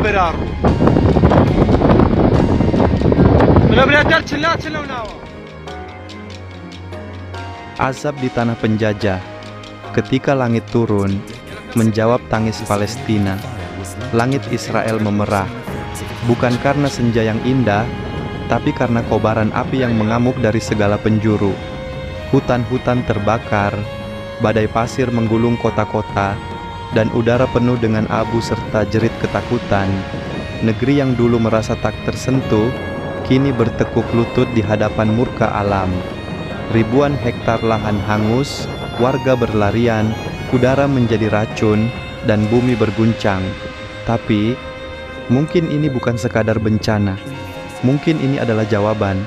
meraru. Benar-benar celah nawa. Azab di tanah penjajah. Ketika langit turun, menjawab tangis Palestina. Langit Israel memerah, bukan karena senja yang indah, tapi karena kobaran api yang mengamuk dari segala penjuru. Hutan-hutan terbakar, badai pasir menggulung kota-kota, dan udara penuh dengan abu serta jerit ketakutan. Negeri yang dulu merasa tak tersentuh, kini bertekuk lutut di hadapan murka alam. Ribuan hektar lahan hangus, warga berlarian, udara menjadi racun, dan bumi berguncang. Tapi, mungkin ini bukan sekadar bencana. Mungkin ini adalah jawaban.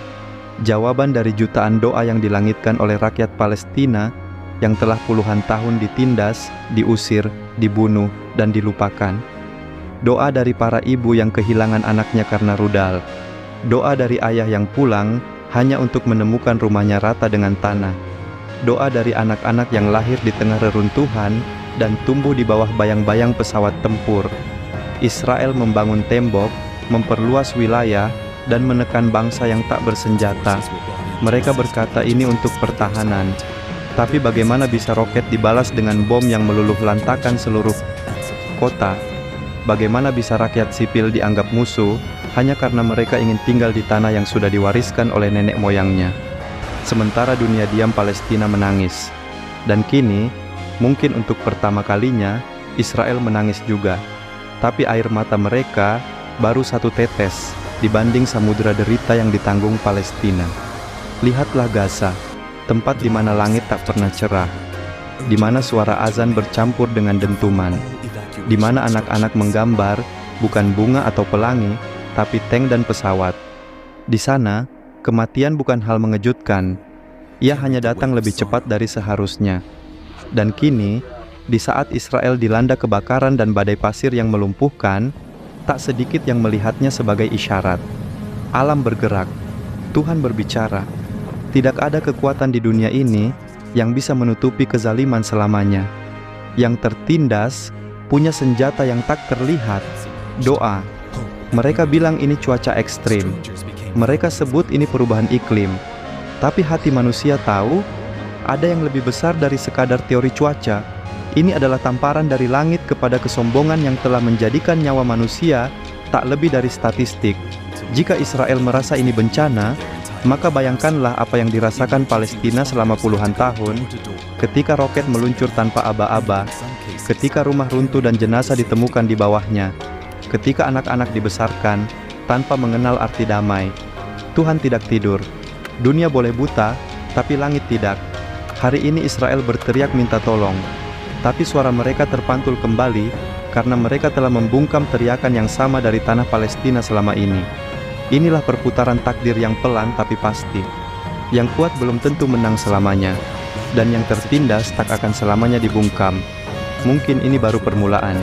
Jawaban dari jutaan doa yang dilangitkan oleh rakyat Palestina yang telah puluhan tahun ditindas, diusir, dibunuh, dan dilupakan. Doa dari para ibu yang kehilangan anaknya karena rudal. Doa dari ayah yang pulang hanya untuk menemukan rumahnya rata dengan tanah. Doa dari anak-anak yang lahir di tengah reruntuhan dan tumbuh di bawah bayang-bayang pesawat tempur. Israel membangun tembok, memperluas wilayah, dan menekan bangsa yang tak bersenjata. Mereka berkata ini untuk pertahanan. Tapi bagaimana bisa roket dibalas dengan bom yang meluluh lantakan seluruh kota? Bagaimana bisa rakyat sipil dianggap musuh hanya karena mereka ingin tinggal di tanah yang sudah diwariskan oleh nenek moyangnya? Sementara dunia diam, Palestina menangis. Dan kini, mungkin untuk pertama kalinya, Israel menangis juga. Tapi air mata mereka baru satu tetes dibanding samudera derita yang ditanggung Palestina. Lihatlah Gaza, tempat di mana langit tak pernah cerah, di mana suara azan bercampur dengan dentuman, di mana anak-anak menggambar bukan bunga atau pelangi, tapi tank dan pesawat. Di sana, kematian bukan hal mengejutkan. Ia hanya datang lebih cepat dari seharusnya. Dan kini, di saat Israel dilanda kebakaran dan badai pasir yang melumpuhkan, tak sedikit yang melihatnya sebagai isyarat. Alam bergerak, Tuhan berbicara. Tidak ada kekuatan di dunia ini yang bisa menutupi kezaliman selamanya. Yang tertindas punya senjata yang tak terlihat, doa. Mereka bilang ini cuaca ekstrim. Mereka sebut ini perubahan iklim. Tapi hati manusia tahu, ada yang lebih besar dari sekadar teori cuaca. Ini adalah tamparan dari langit kepada kesombongan yang telah menjadikan nyawa manusia tak lebih dari statistik. Jika Israel merasa ini bencana, maka bayangkanlah apa yang dirasakan Palestina selama puluhan tahun, ketika roket meluncur tanpa aba-aba, ketika rumah runtuh dan jenazah ditemukan di bawahnya, ketika anak-anak dibesarkan tanpa mengenal arti damai. Tuhan tidak tidur. Dunia boleh buta, tapi langit tidak. Hari ini Israel berteriak minta tolong, tapi suara mereka terpantul kembali karena mereka telah membungkam teriakan yang sama dari tanah Palestina selama ini. Inilah perputaran takdir yang pelan tapi pasti. Yang kuat belum tentu menang selamanya, dan yang tertindas tak akan selamanya dibungkam. Mungkin ini baru permulaan.